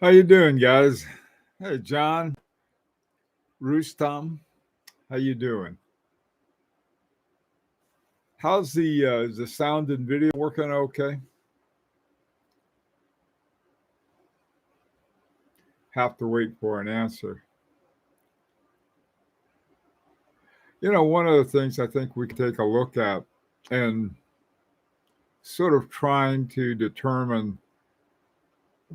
How you doing, guys? Hey, John, Rustam, how you doing? How's the sound and video working? Okay. Have to wait for an answer. One of the things I think we can take a look at and sort of trying to determine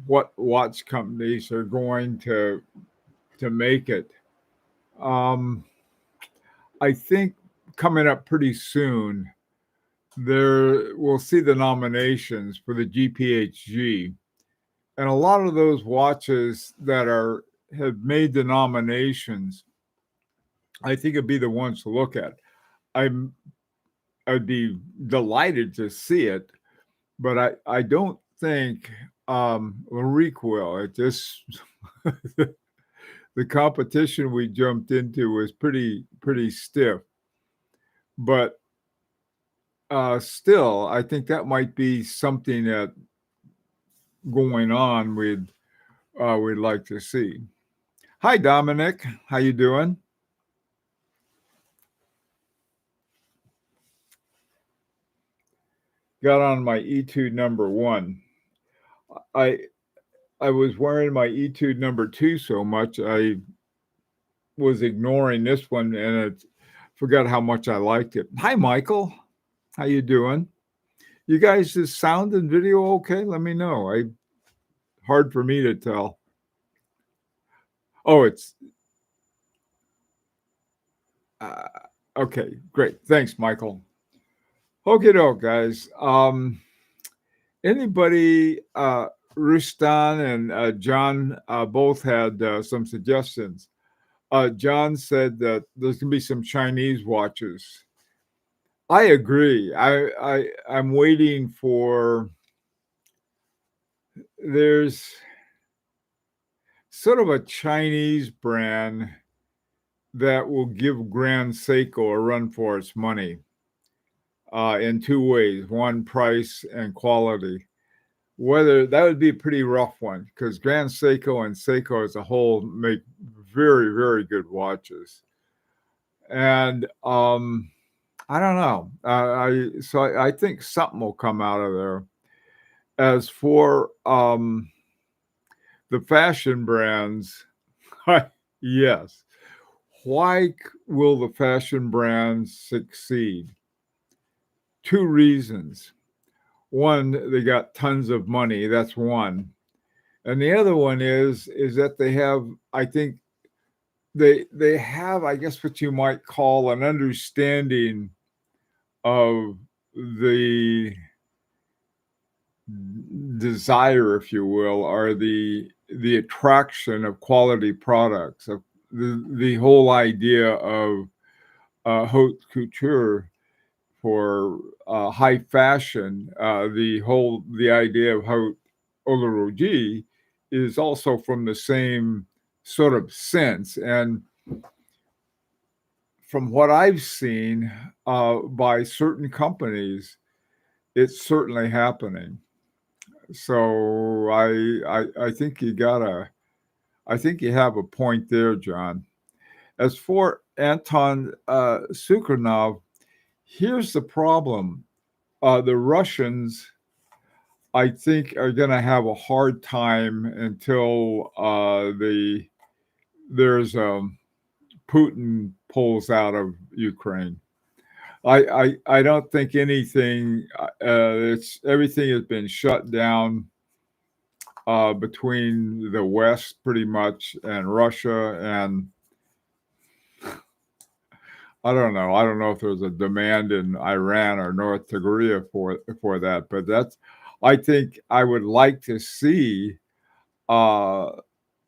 what watch companies are going to make it. Um, I think coming up pretty soon, there we'll see the nominations for the GPHG. And a lot of those watches that are have made the nominations, I think would be the ones to look at. I'm I'd be delighted to see it, but I don't think Larique will. It just the competition we jumped into was pretty stiff, but still, I think that might be something that going on we'd like to see. Hi, Dominic. How you doing? Got on my Etude number one. I I was wearing my Etude number two so much I was ignoring this one and it forgot how much I liked it. Hi, Michael. How you doing? You guys, is sound and video okay? Let me know. Hard for me to tell. Oh, it's uh, okay. Great. Thanks, Michael. Okay, doke, guys. Anybody, Rustan and John both had some suggestions. John said that there's going to be some Chinese watches. I agree. I'm waiting for. There's sort of a Chinese brand that will give Grand Seiko a run for its money in two ways: one, price and quality. Whether that would be a pretty rough one because Grand Seiko and Seiko as a whole make very, very good watches. And I don't know. I think something will come out of there. As for the fashion brands, yes. Why will the fashion brands succeed? Two reasons. One, they got tons of money. That's one. And the other one is that they have, I think, they have, I guess, what you might call an understanding of the desire, if you will, or the attraction of quality products, of the whole idea of haute couture for high fashion. The idea of haute horology is also from the same sort of sense. And from what I've seen by certain companies, it's certainly happening. So I think I think you have a point there, John. As for Anton Sukhanov, here's the problem. The Russians, I think, are going to have a hard time until there's Putin pulls out of Ukraine. I don't think anything. It's everything has been shut down between the West, pretty much, and Russia, and I don't know. I don't know if there's a demand in Iran or North Korea for that, but that's. I think I would like to see uh,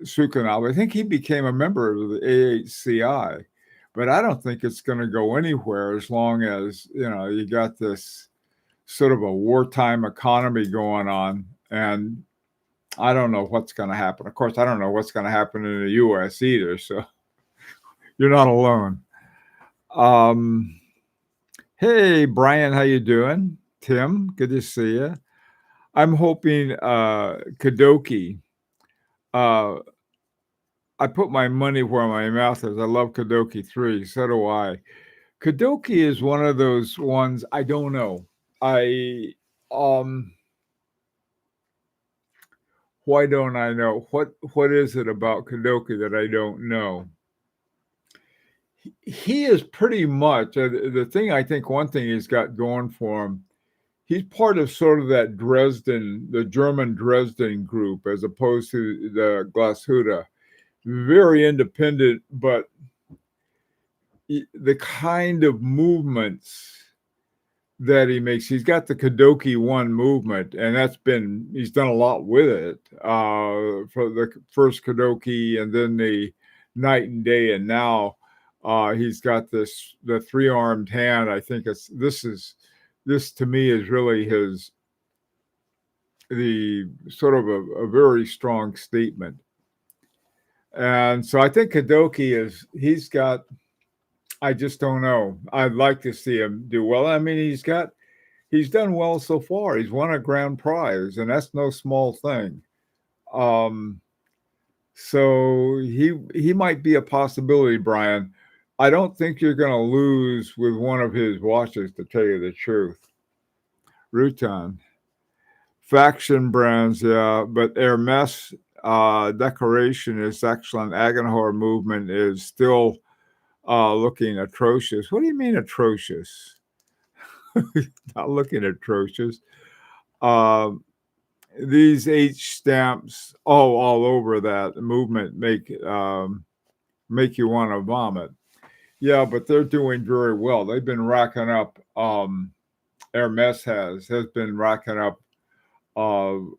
Sukhanov. I think he became a member of the AHCI, but I don't think it's going to go anywhere as long as you got this sort of a wartime economy going on, and I don't know what's going to happen. Of course, I don't know what's going to happen in the U.S. either. So you're not alone. Hey, Brian, how you doing? Tim, good to see you. I'm hoping Kadoki uh, I put my money where my mouth is. I love Kadoki 3. So do I. Kadoki is one of those ones I don't know. I um why don't I know? What is it about Kadoki that I don't know? He is pretty much the thing. I think one thing he's got going for him, he's part of sort of that the German Dresden group, as opposed to the Glashütte. Very independent, but the kind of movements that he makes, he's got the Kadoki 1 movement, and he's done a lot with it for the first Kadoki and then the night and day, and now he's got the 3-armed hand. I think this to me is really the sort of a very strong statement. And so I think Kadoki I just don't know. I'd like to see him do well. I mean, he's done well so far. He's won a grand prize, and that's no small thing. So he might be a possibility, Brian. I don't think you're going to lose with one of his watches, to tell you the truth. Rutan. Faction brands, yeah, but Hermes decoration is excellent. Agenhor movement is still looking atrocious. What do you mean atrocious? Not looking atrocious. These H stamps, all over that movement make you want to vomit. Yeah, but they're doing very well. They've been racking up. Hermes has been racking up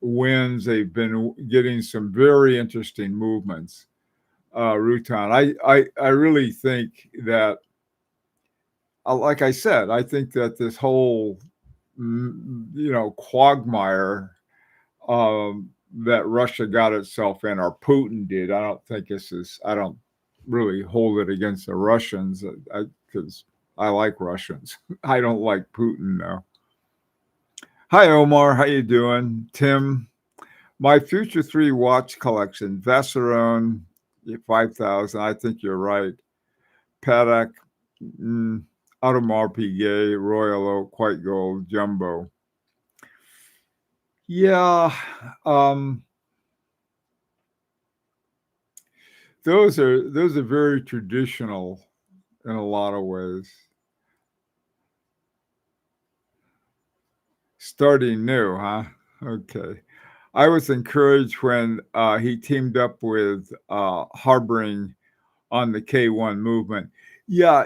wins. They've been getting some very interesting movements. Rutan, I really think that, like I said, I think that this whole quagmire that Russia got itself in, or Putin did. I don't really hold it against the Russians, because I like Russians. I don't like Putin, though. Hi, Omar. How you doing? Tim, my Future 3 watch collection, Vacheron 5000. I think you're right. Patek, Audemars Piguet, Royal Oak, White Gold, Jumbo. Yeah, those are very traditional in a lot of ways. Starting new, huh? Okay. I was encouraged when he teamed up with Harboring on the K1 movement. Yeah,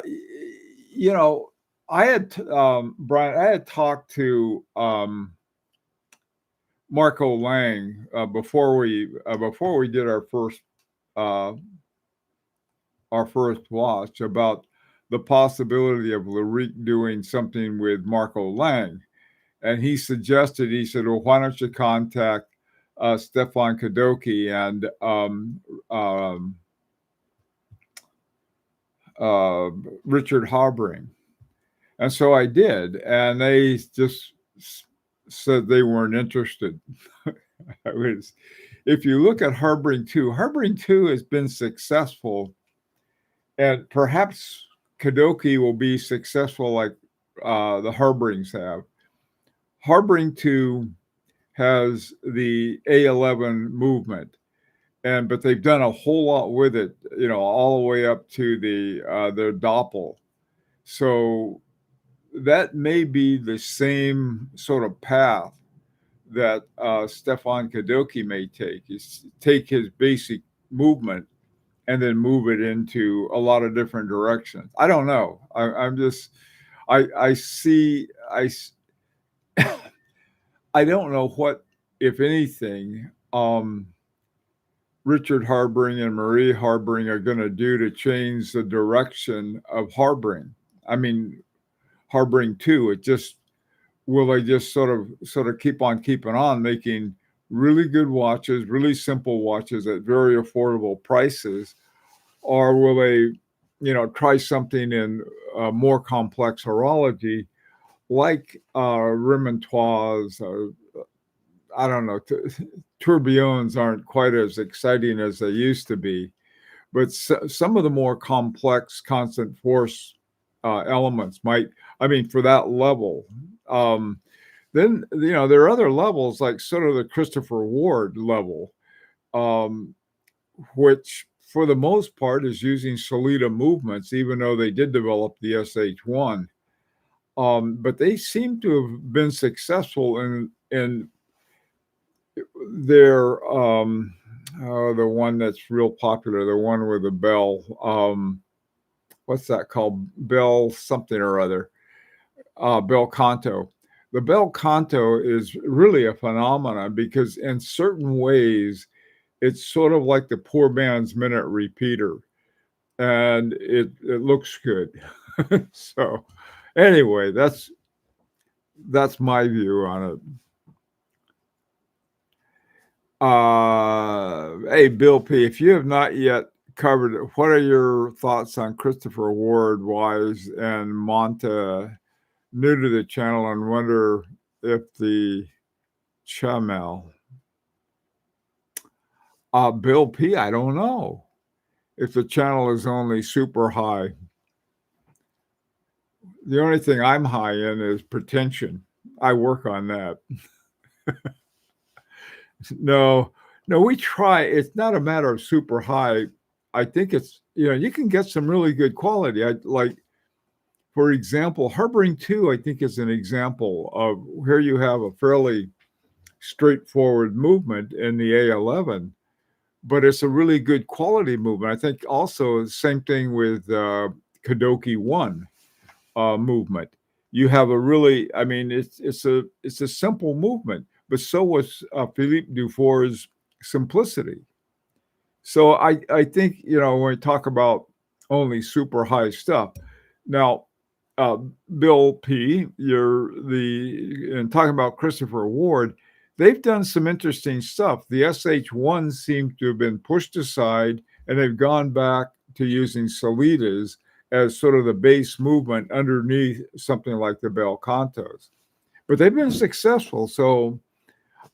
I had Brian. I had talked to Marco Lang before we did uh, our first watch, about the possibility of Larique doing something with Marco Lang. And he said, well, why don't you contact Stefan Kadoki and Richard Harbring? And so I did, and they just said they weren't interested. If you look at Harbring 2 has been successful, and perhaps Kadoki will be successful like the Harbrings have. Harbring 2 has the A11 movement, but they've done a whole lot with it, all the way up to their Doppel. So that may be the same sort of path that Stefan Kadoki may take, is take his basic movement and then move it into a lot of different directions. I don't know. I see, I don't know what, if anything, Richard Harbring and Marie Harbring are going to do to change the direction of Harbring. I mean, Harbring 2, will they just sort of keep on keeping on, making really good watches, really simple watches at very affordable prices, or will they, try something in more complex horology, like Remontoise, I don't know, tourbillons aren't quite as exciting as they used to be, but some of the more complex constant force elements might, I mean, for that level. Then, there are other levels like sort of the Christopher Ward level, um, which for the most part is using Solita movements, even though they did develop the SH1. But they seem to have been successful in their the one that's real popular, the one with the bell. What's that called? Bell something or other. Bel canto. The bel canto is really a phenomenon because in certain ways it's sort of like the poor man's minute repeater, and it looks good. So anyway, that's my view on it. Hey, Bill P., if you have not yet covered it, what are your thoughts on Christopher Ward, Wise, and Monta? New to the channel and wonder if the Chamel. Bill P., I don't know if the channel is only super high. The only thing I'm high in is pretension. I work on that. No, we try. It's not a matter of super high. I think it's, you can get some really good quality. For example, Harboring 2, I think, is an example of where you have a fairly straightforward movement in the A11, but it's a really good quality movement. I think also the same thing with Kadoki 1 movement. You have a really, I mean, it's a simple movement, but so was Philippe Dufour's simplicity. So I think, when we talk about only super high stuff, now, Bill P., and talking about Christopher Ward, they've done some interesting stuff. The SH1 seems to have been pushed aside, and they've gone back to using Solitas as sort of the base movement underneath something like the bel cantos. But they've been successful, so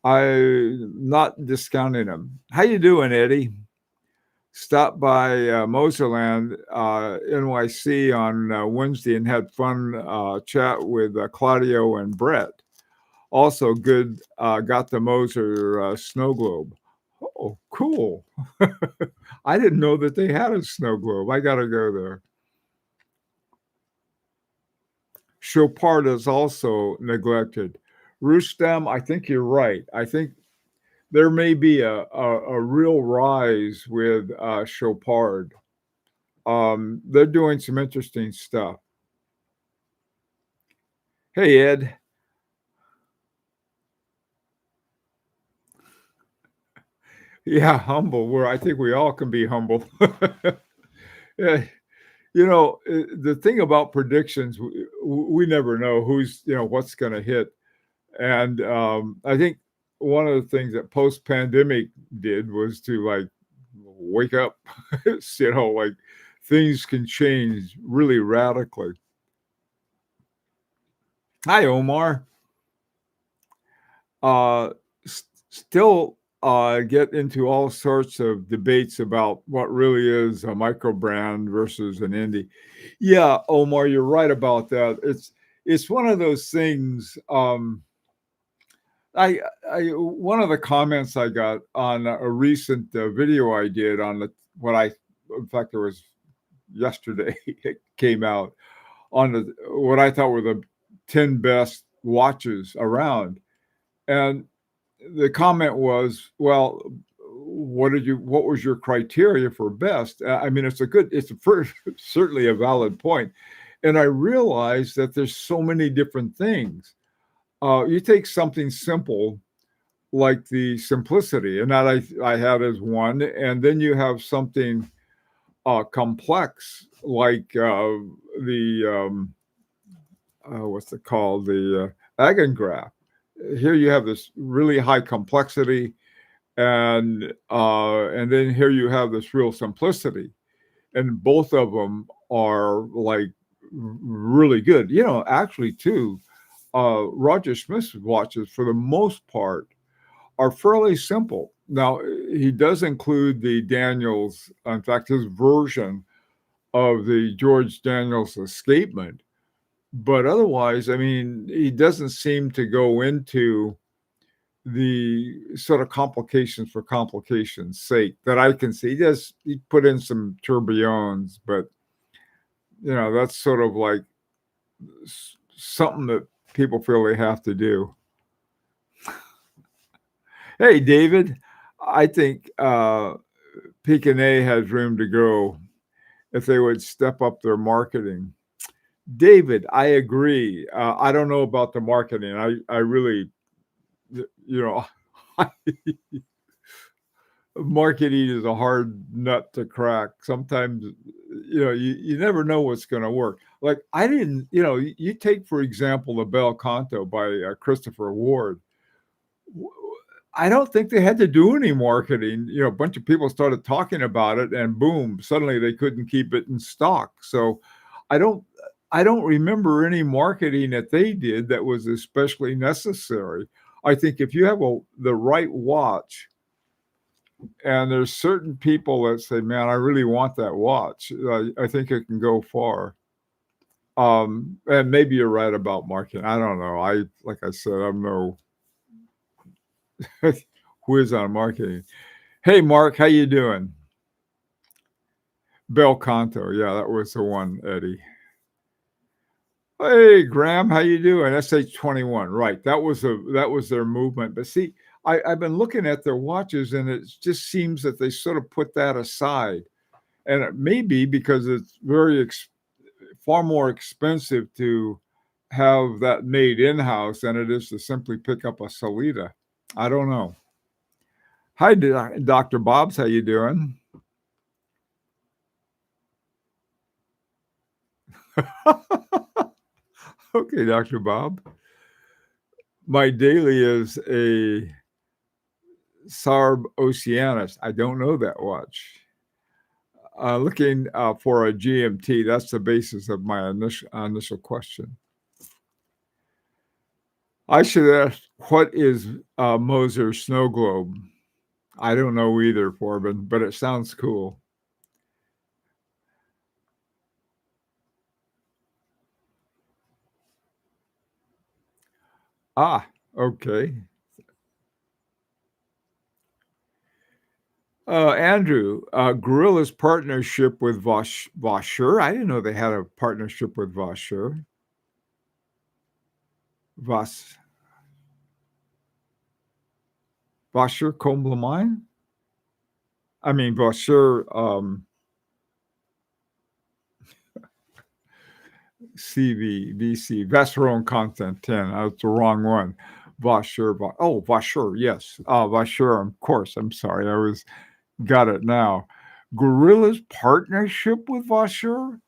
I'm not discounting them. How you doing, Eddie? Stopped by Moserland, NYC on Wednesday and had fun chat with Claudio and Brett. Also good, got the Moser snow globe. Oh, cool. I didn't know that they had a snow globe. I got to go there. Chopard is also neglected. Rustem, I think you're right. I think there may be a real rise with Chopard. They're doing some interesting stuff. Hey, Ed. Yeah, humble. I think we all can be humble. Yeah, the thing about predictions, we never know who's, what's going to hit. And I think one of the things that post-pandemic did was to wake up, things can change really radically. Hi, Omar. Still get into all sorts of debates about what really is a micro brand versus an indie. Yeah, Omar, you're right about that. It's one of those things. One of the comments I got on a recent video I did on in fact, it was yesterday, it came out on what I thought were the 10 best watches around. And the comment was, well, what was your criteria for best? I mean, it's certainly a valid point. And I realized that there's so many different things. You take something simple like the simplicity, and that I had as one, and then you have something complex like what's it called, the Agengraph. Here you have this really high complexity, and then here you have this real simplicity, and both of them are really good. Actually, too, Roger Smith's watches, for the most part, are fairly simple. Now, he does include the Daniels, in fact, his version of the George Daniels escapement. But otherwise, I mean, he doesn't seem to go into the sort of complications for complications' sake that I can see. He put in some tourbillons, but that's sort of like something that people feel they have to do. Hey, David, I think Picanet has room to grow if they would step up their marketing. David, I agree. I don't know about the marketing. I really, marketing is a hard nut to crack. Sometimes, you never know what's going to work. Like I didn't, you take, for example, the Bel Canto by Christopher Ward. I don't think they had to do any marketing. A bunch of people started talking about it and boom, suddenly they couldn't keep it in stock. So I don't remember any marketing that they did that was especially necessary. I think if you have the right watch, and there's certain people that say, man, I really want that watch, I think it can go far. And maybe you're right about marketing. I don't know. Like I said, I'm no whiz on marketing. Hey, Mark, how you doing? Bel Canto. Yeah, that was the one, Eddie. Hey, Graham, how you doing? SH21. Right. That was their movement. But see, I've been looking at their watches, and it just seems that they sort of put that aside. And it may be because it's far more expensive to have that made in-house than it is to simply pick up a Solita. I don't know. Hi, Dr. Bobs. How you doing? Okay, Dr. Bob. My daily is a Sarb Oceanus. I don't know that watch. Looking for a GMT. That's the basis of my initial question. I should ask, what is Moser Snow Globe? I don't know either, Corbin, but it sounds cool. Ah, okay. Andrew, Gorilla's partnership with Vaucher. I didn't know they had a partnership with Vaucher. Vaucher Comblamine? I mean, Vaucher VC, Vacheron Content 10. That's the wrong one. Vaucher. Vaucher, yes. Vaucher, of course. I'm sorry. Got it now. Gorilla's partnership with Vaucher?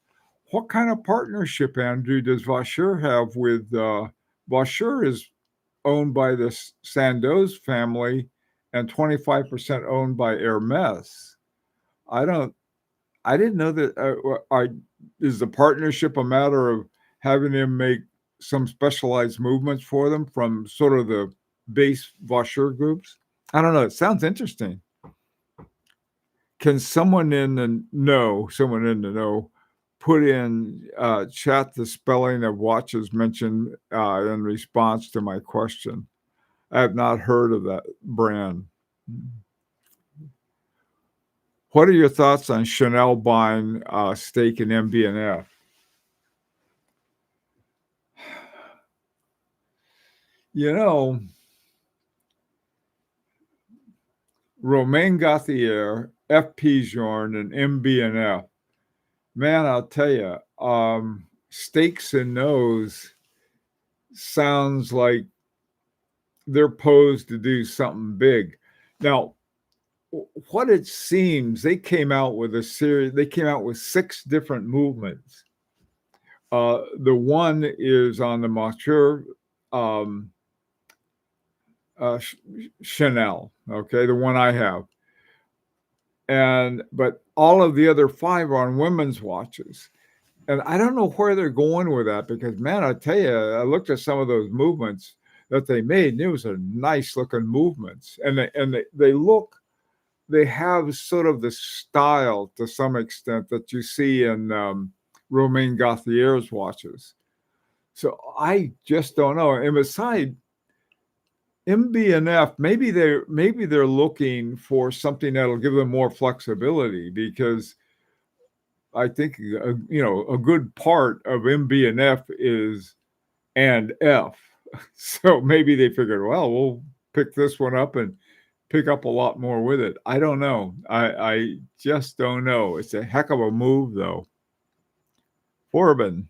What kind of partnership, Andrew, does Vaucher have with Vaucher is owned by the Sandoz family and 25% owned by Hermes. I didn't know that. Is the partnership a matter of having him make some specialized movements for them from sort of the base Vaucher groups? I don't know. It sounds interesting. Can someone in the know, put in chat the spelling of watches mentioned in response to my question? I have not heard of that brand. What are your thoughts on Chanel buying stake in MB&F? Romain Gauthier, F. Pijorn, and MB&F. Man, I'll tell you, stakes in those sounds like they're posed to do something big. Now, what it seems, they came out with 6 different movements. The one is on the Mature Chanel, okay, the one I have. But all of the other 5 are on women's watches. And I don't know where they're going with that because, man, I tell you, I looked at some of those movements. that they made. And it was a nice looking movements, and they have sort of the style to some extent that you see in Romain Gauthier's watches. So I just don't know. And beside MB&F, maybe they're looking for something that'll give them more flexibility, because I think a good part of MB&F is and F. So maybe they figured, well, we'll pick this one up and pick up a lot more with it. I don't know. I just don't know. It's a heck of a move, though. Orban.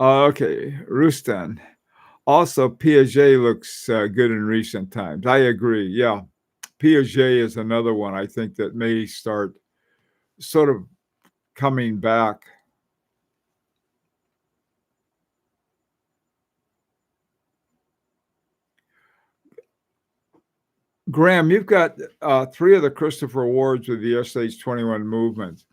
Okay, Rustan. Also, Piaget looks good in recent times. I agree. Yeah, Piaget is another one I think that may start sort of coming back. Graham, you've got 3 of the Christopher Awards with the SH21 movement.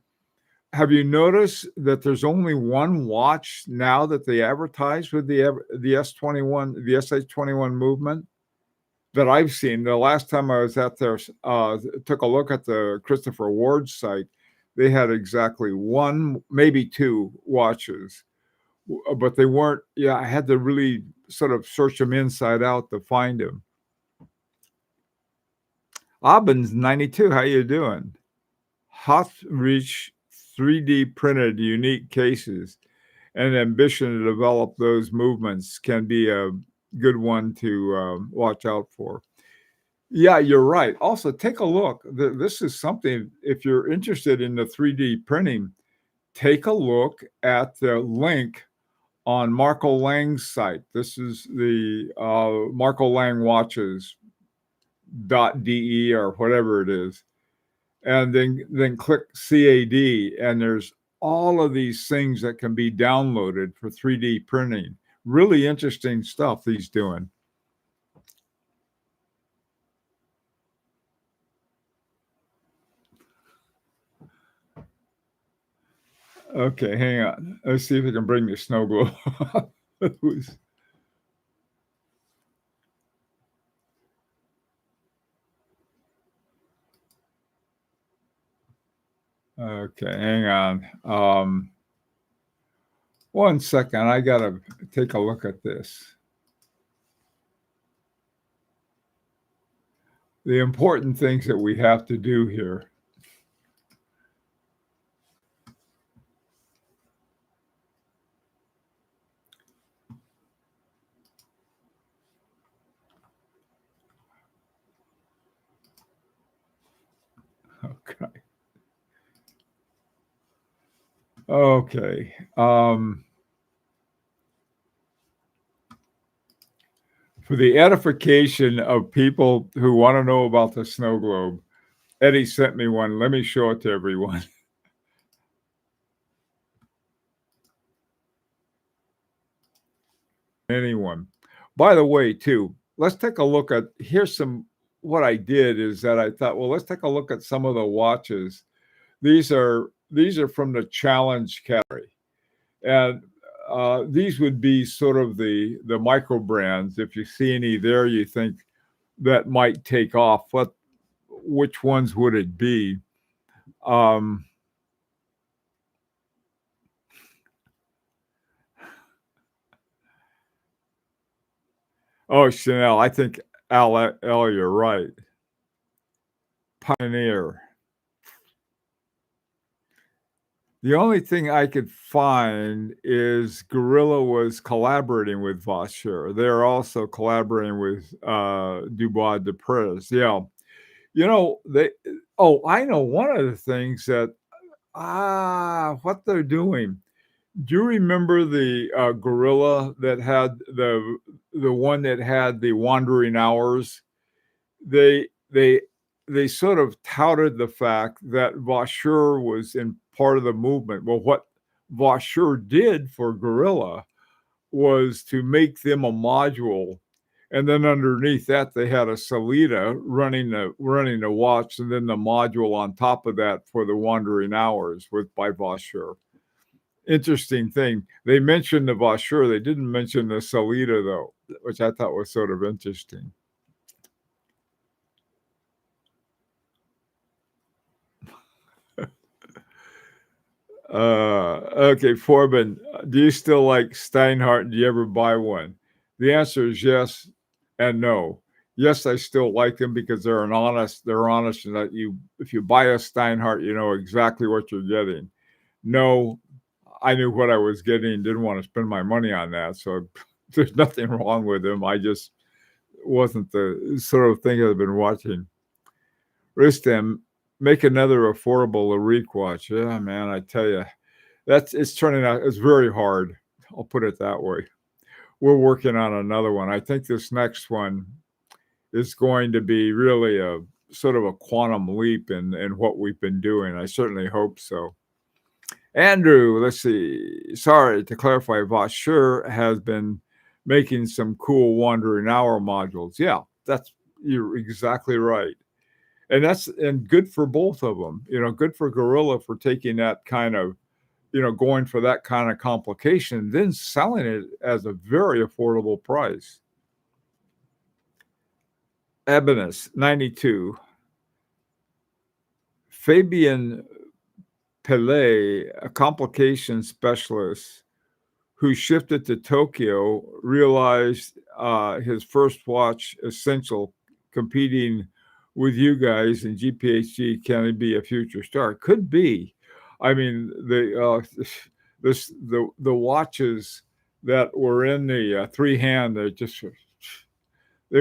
Have you noticed that there's only one watch now that they advertise with the S21, the SH21 movement that I've seen? The last time I was out there, took a look at the Christopher Awards site, they had exactly 1, maybe 2 watches, but they weren't. Yeah, I had to really sort of search them inside out to find them. Aubin's 92. How you doing? Hothreich 3D printed unique cases and ambition to develop those movements can be a good one to watch out for. Yeah, you're right. Also, take a look. This is something, if you're interested in the 3D printing, take a look at the link on Marco Lang's site. This is the Marco Lang Watches .de or whatever it is, and then click CAD, and there's all of these things that can be downloaded for 3D printing. Really interesting stuff he's doing. Okay, hang on. Let's see if we can bring the snow globe. Okay, hang on. 1 second. I got to take a look at this. The important things that we have to do here. Okay. Okay. For the edification of people who want to know about the snow globe, Eddie sent me one. Let me show it to everyone. Anyone. By the way, too, let's take a look at, here's some, what I did is that I thought, well, let's take a look at some of the watches. These are from the challenge category. And these would be sort of the micro brands. If you see any there you think that might take off, which ones would it be? Oh, Chanel. I think L, you're right. Pioneer. The only thing I could find is Gorilla was collaborating with Vaucher. They're also collaborating with Dubois de Prez. Yeah. You know, I know one of the things that, what they're doing. Do you remember the Gorilla that had the one that had the wandering hours? They sort of touted the fact that Vaucher was in part of the movement. Well, what Vaucher did for Gorilla was to make them a module, and then underneath that they had a Salida running the watch, and then the module on top of that for the wandering hours by Vaucher. interesting thing. They mentioned the Vaucheur. They didn't mention the Solita, though, which I thought was sort of interesting. Okay, Forbin, do you still like Steinhardt? Do you ever buy one? The answer is yes and no. Yes, I still like them because they're honest. They're honest, and that if you buy a Steinhardt, you know exactly what you're getting. No, I knew what I was getting. Didn't want to spend my money on that. So there's nothing wrong with them. I just wasn't the sort of thing I've been watching. Rustem, make another affordable Larique watch. Yeah, man, I tell you, it's turning out. It's very hard. I'll put it that way. We're working on another one. I think this next one is going to be really a sort of a quantum leap in what we've been doing. I certainly hope so. Andrew, let's see. Sorry to clarify, Vaucheur has been making some cool wandering hour modules. Yeah, you're exactly right. And that's good for both of them. Good for Gorilla for taking that kind of, going for that kind of complication, then selling it as a very affordable price. Ebenus, 92. Fabian Pelé, a complication specialist who shifted to Tokyo, realized his first watch essential, competing with you guys in GPHG. Can it be a future star? Could be. I mean, the watches that were in the three hand, they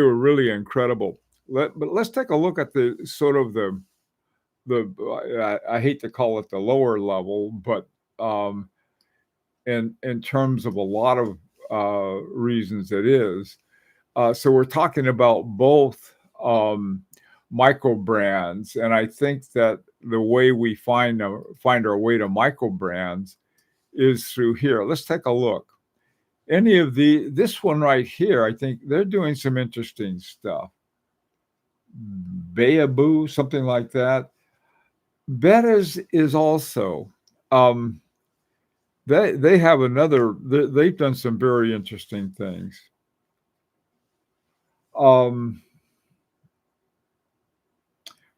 were really incredible. But let's take a look at the sort of I hate to call it the lower level, but in terms of a lot of reasons it is. So we're talking about both micro brands, and I think that the way we find our way to micro brands is through here. Let's take a look. This one right here, I think they're doing some interesting stuff. Bayaboo, something like that. Bettas is also. They have they've done some very interesting things.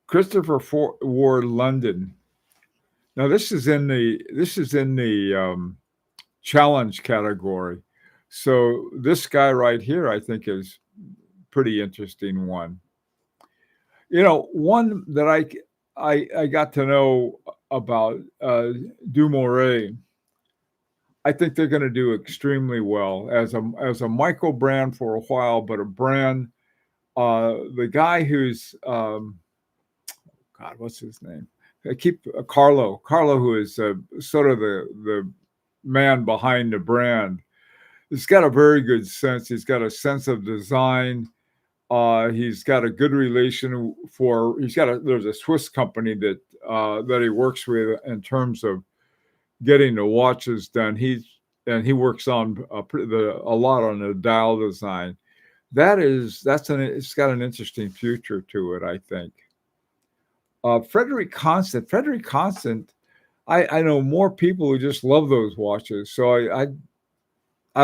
Christopher Ward London. Now this is in the challenge category. So this guy right here, I think, is pretty interesting one. One that I got to know about Dumouriez. I think they're going to do extremely well as a micro brand for a while, but a brand. The guy who's God, what's his name? I keep Carlo, who is sort of the man behind the brand. He's got a very good sense. He's got a sense of design. He's got a good relation there's a Swiss company that he works with in terms of getting the watches done. He works on a lot on the dial design. It's got an interesting future to it, I think. Frederick Constant, I know more people who just love those watches. So I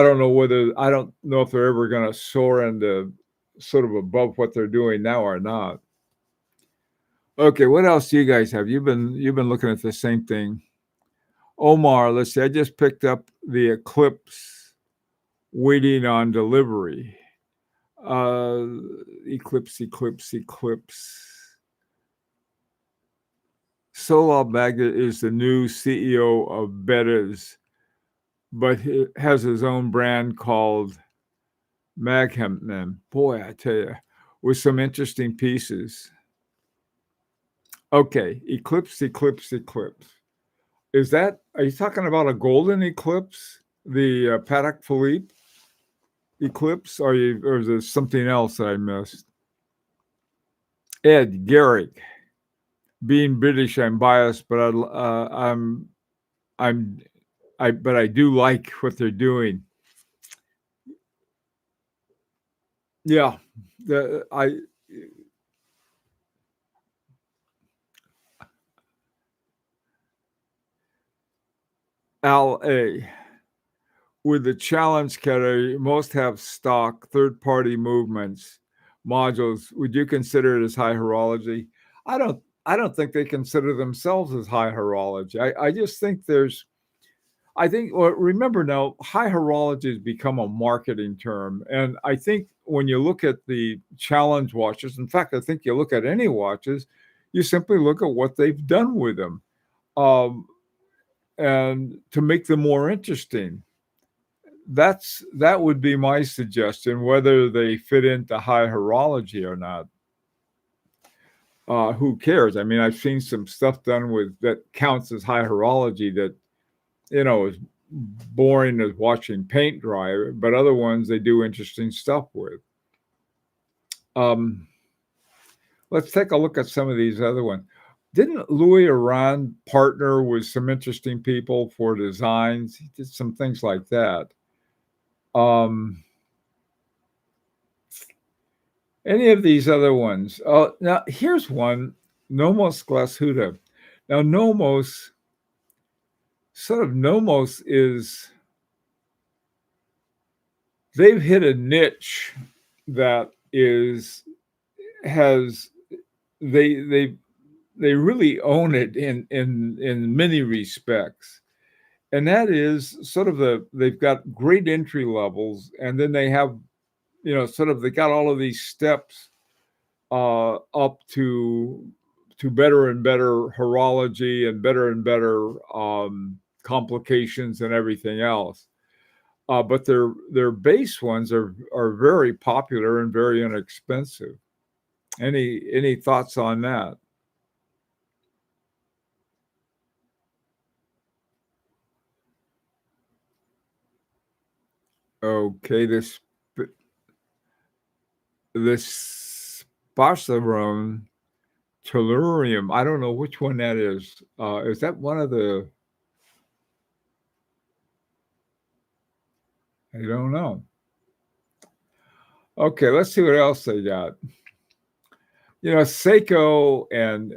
don't know if they're ever going to soar into sort of above what they're doing now or not. Okay, what else do you guys have? You've been looking at the same thing. Omar, let's see. I just picked up the Eclipse, waiting on delivery. Eclipse. Solal Baghdad is the new CEO of Bettas, but he has his own brand called Maghemman. Boy, I tell you, with some interesting pieces. Okay, Eclipse. Are you talking about a golden eclipse? The Patek Philippe Eclipse? Or is there something else that I missed? Ed Garrick. Being British, I'm biased, but but I do like what they're doing. Yeah, LA. With the challenge category, most have stock third-party movements modules. Would you consider it as high horology? I don't think they consider themselves as high horology. I just think well, remember now, high horology has become a marketing term. And I think when you look at the challenge watches, in fact, I think you look at any watches, you simply look at what they've done with them, um, and to make them more interesting. That would be my suggestion. Whether they fit into high horology or not, who cares? I mean, I've seen some stuff done with that counts as high horology that is boring as watching paint dry, but other ones they do interesting stuff with. Um, let's take a look at some of these other ones. Didn't Louis Aran partner with some interesting people for designs? He did some things like that. Um, any of these other ones? Now here's one, Nomos Glashütte. Now Nomos is, they've hit a niche that is has they really own it in many respects, and that is sort of they've got great entry levels, and then they have sort of they got all of these steps up to better and better horology and better complications and everything else. But their base ones are very popular and very inexpensive. Any thoughts on that? Okay, this Barcelona Tellurium. I don't know which one that is. Is that one of the? I don't know. Okay, let's see what else they got. Seiko and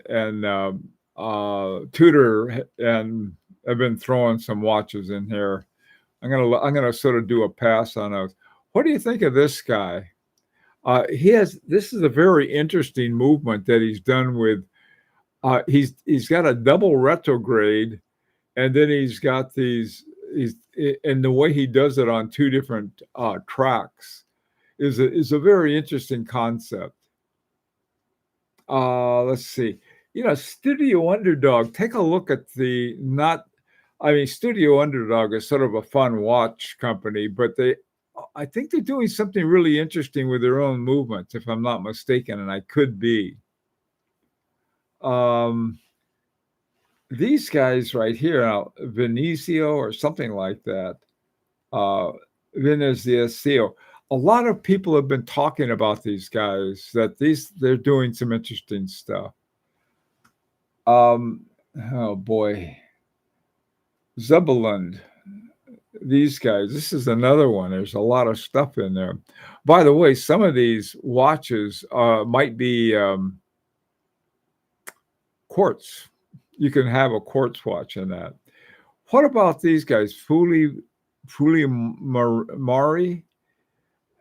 Tudor and have been throwing some watches in here. I'm gonna sort of do a pass on those. What do you think of this guy? This is a very interesting movement that he's done with. He's got a double retrograde, and then he's got these. And the way he does it on two different tracks is a very interesting concept. Let's see. Studio Underdog. Take a look at the not. I mean, Studio Underdog is sort of a fun watch company, but I think they're doing something really interesting with their own movements, if I'm not mistaken, and I could be. Um, these guys right here, Venezio or something like that, Venezio. A lot of people have been talking about these guys, that they're doing some interesting stuff. Oh boy, Zebulund. These guys, this is another one. There's a lot of stuff in there. By the way, some of these watches might be quartz. You can have a quartz watch in that. What about these guys? Mari?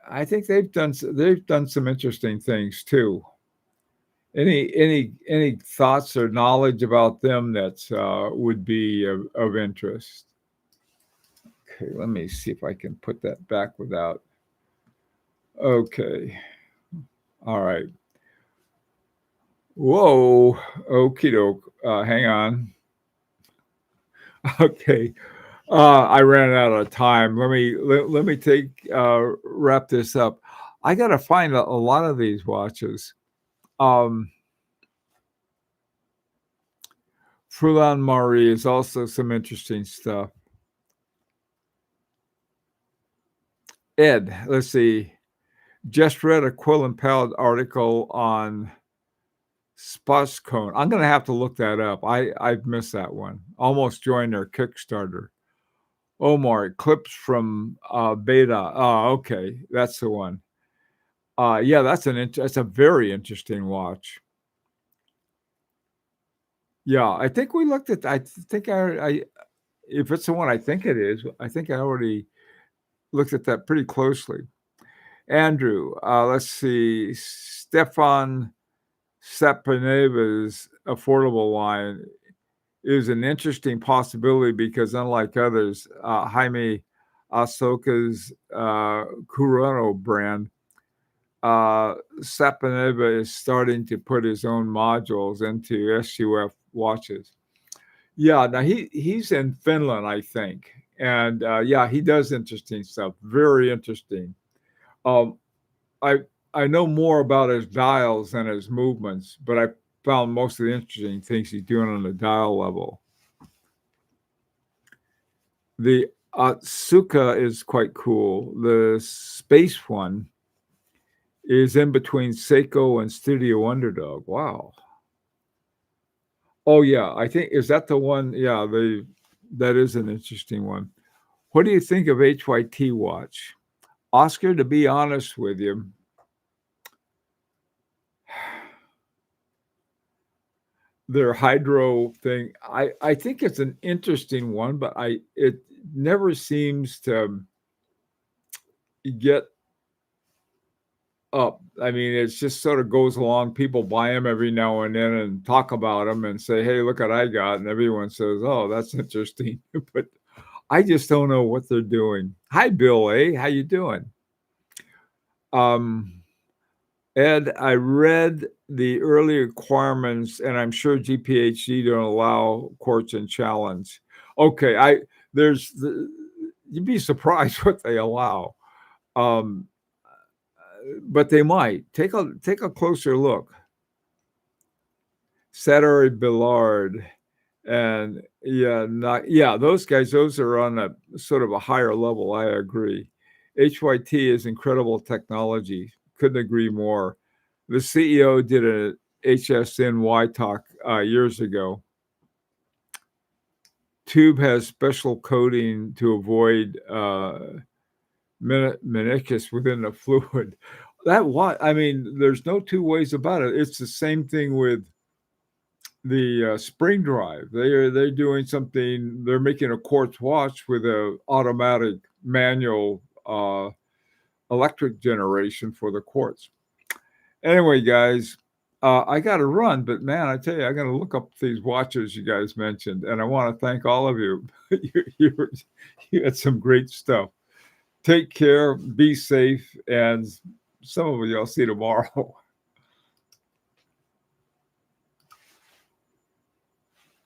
I think they've done some interesting things too. Any thoughts or knowledge about them that would be of interest? Okay, let me see if I can put that back without. Okay, all right. Whoa, okie doke. Hang on. Okay, I ran out of time. Let me wrap this up. I got to find a lot of these watches. Furlan Marie is also some interesting stuff. Ed, let's see. Just read a Quill and Pallid article on Spascone. I'm going to have to look that up. I've missed that one. Almost joined their Kickstarter. Omar, clips from Beta. Oh, okay. That's the one. Yeah, that's a very interesting watch. Yeah, I think we looked at. I think if it's the one I think it is, I think I already looked at that pretty closely. Andrew, let's see. Stefan Sapaneva's affordable line is an interesting possibility because, unlike others, Jaime Ahsoka's Kurano brand, Sapaneva is starting to put his own modules into SUF watches. Yeah, now he's in Finland, I think, and yeah, he does interesting stuff. Very interesting. Um, I I know more about his dials than his movements, but I found most of the interesting things he's doing on the dial level. The Atsuka is quite cool. The space one is in between Seiko and Studio Underdog. Wow. Oh yeah, I think is that the one? Yeah, that is an interesting one. What do you think of HYT watch? Oscar, to be honest with you, their hydro thing, I think it's an interesting one, but it never seems to get up. I mean, it just sort of goes along. People buy them every now and then and talk about them and say, "Hey, look what I got," and everyone says, "Oh, that's interesting." But I just don't know what they're doing. Hi, Bill A. How you doing? Um, Ed, I read the early requirements, and I'm sure GPHD don't allow quartz and challenge. Okay, you'd be surprised what they allow, um, but they might take a closer look. Satari Billard and those guys, those are on a sort of a higher level. I agree. HYT is incredible technology. Couldn't agree more. The CEO did a HSNY talk years ago. Tube has special coating to avoid meniscus within the fluid. I mean, there's no two ways about it. It's the same thing with the spring drive. They're doing something. They're making a quartz watch with a automatic manual electric generation for the quartz. Anyway, guys, I got to run, but man, I tell you, I got to look up these watches you guys mentioned, and I want to thank all of you. You had some great stuff. Take care, be safe, and some of you I'll see tomorrow.